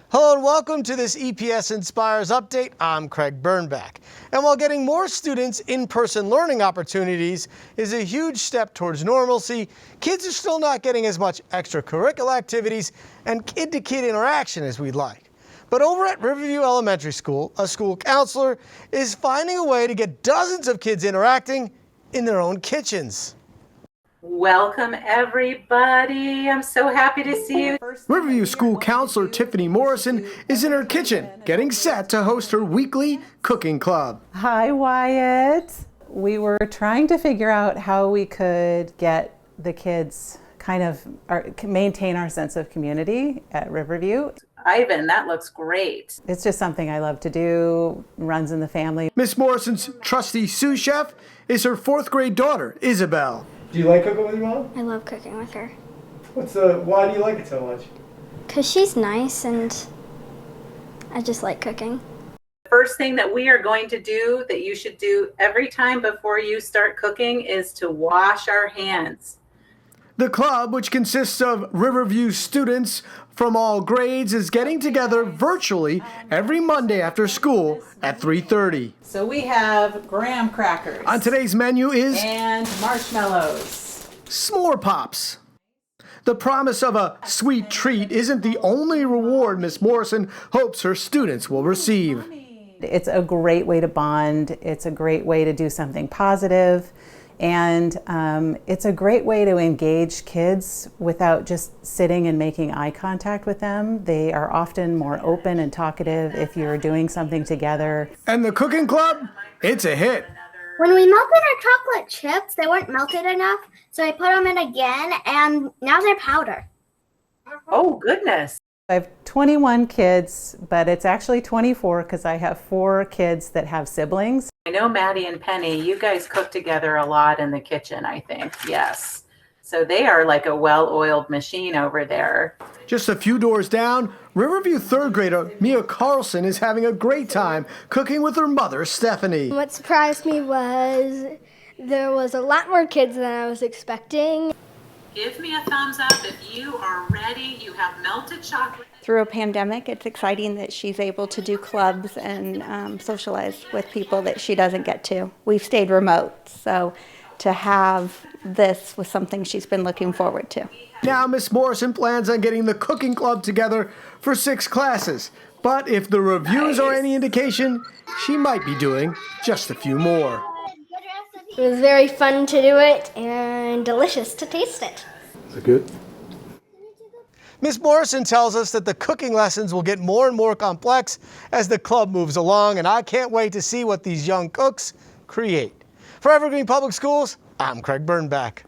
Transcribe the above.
Hello and welcome to this EPS Inspires update. I'm Craig Birnbach. And while getting more students in-person learning opportunities is a huge step towards normalcy, kids are still not getting as much extracurricular activities and kid-to-kid interaction as we'd like. But over at Riverview Elementary School, a school counselor is finding a way to get dozens of kids interacting in their own kitchens. Welcome everybody. I'm so happy to see you. Riverview School Counselor Tiffany Morrison is in her kitchen getting set to host her weekly cooking club. Hi Wyatt. We were trying to figure out how we could get the kids maintain our sense of community at Riverview. Ivan, that looks great. It's just something I love to do, runs in the family. Miss Morrison's trusty sous chef is her 4th grade daughter, Isabel. Do you like cooking with your mom? I love cooking with her. Why do you like it so much? Because she's nice and I just like cooking. The first thing that we are going to do that you should do every time before you start cooking is to wash our hands. The club, which consists of Riverview students from all grades, is getting together virtually every Monday after school at 3:30. So we have graham crackers. On today's menu is and marshmallows. s'more pops. The promise of a sweet treat isn't the only reward Miss Morrison hopes her students will receive. It's a great way to bond. It's a great way to do something positive. And it's a great way to engage kids without just sitting and making eye contact with them. They are often more open and talkative if you're doing something together. And the cooking club? It's a hit. When we melted our chocolate chips, they weren't melted enough, so I put them in again, and now they're powder. Oh, goodness. I have 21 kids, but it's actually 24 because I have 4 kids that have siblings. I know Maddie and Penny, you guys cook together a lot in the kitchen, I think. Yes. So they are like a well-oiled machine over there. Just a few doors down, Riverview 3rd grader Mia Carlson is having a great time cooking with her mother, Stephanie. What surprised me was there was a lot more kids than I was expecting. Give me a thumbs up if you are ready. You have melted chocolate. Through a pandemic, it's exciting that she's able to do clubs and socialize with people that she doesn't get to. We've stayed remote, so to have this was something she's been looking forward to. Now Miss Morrison plans on getting the cooking club together for 6 classes. But if the reviews are any indication, she might be doing just a few more. It was very fun to do it and delicious to taste it. Is it good? Miss Morrison tells us that the cooking lessons will get more and more complex as the club moves along, and I can't wait to see what these young cooks create. For Evergreen Public Schools, I'm Craig Birnbach.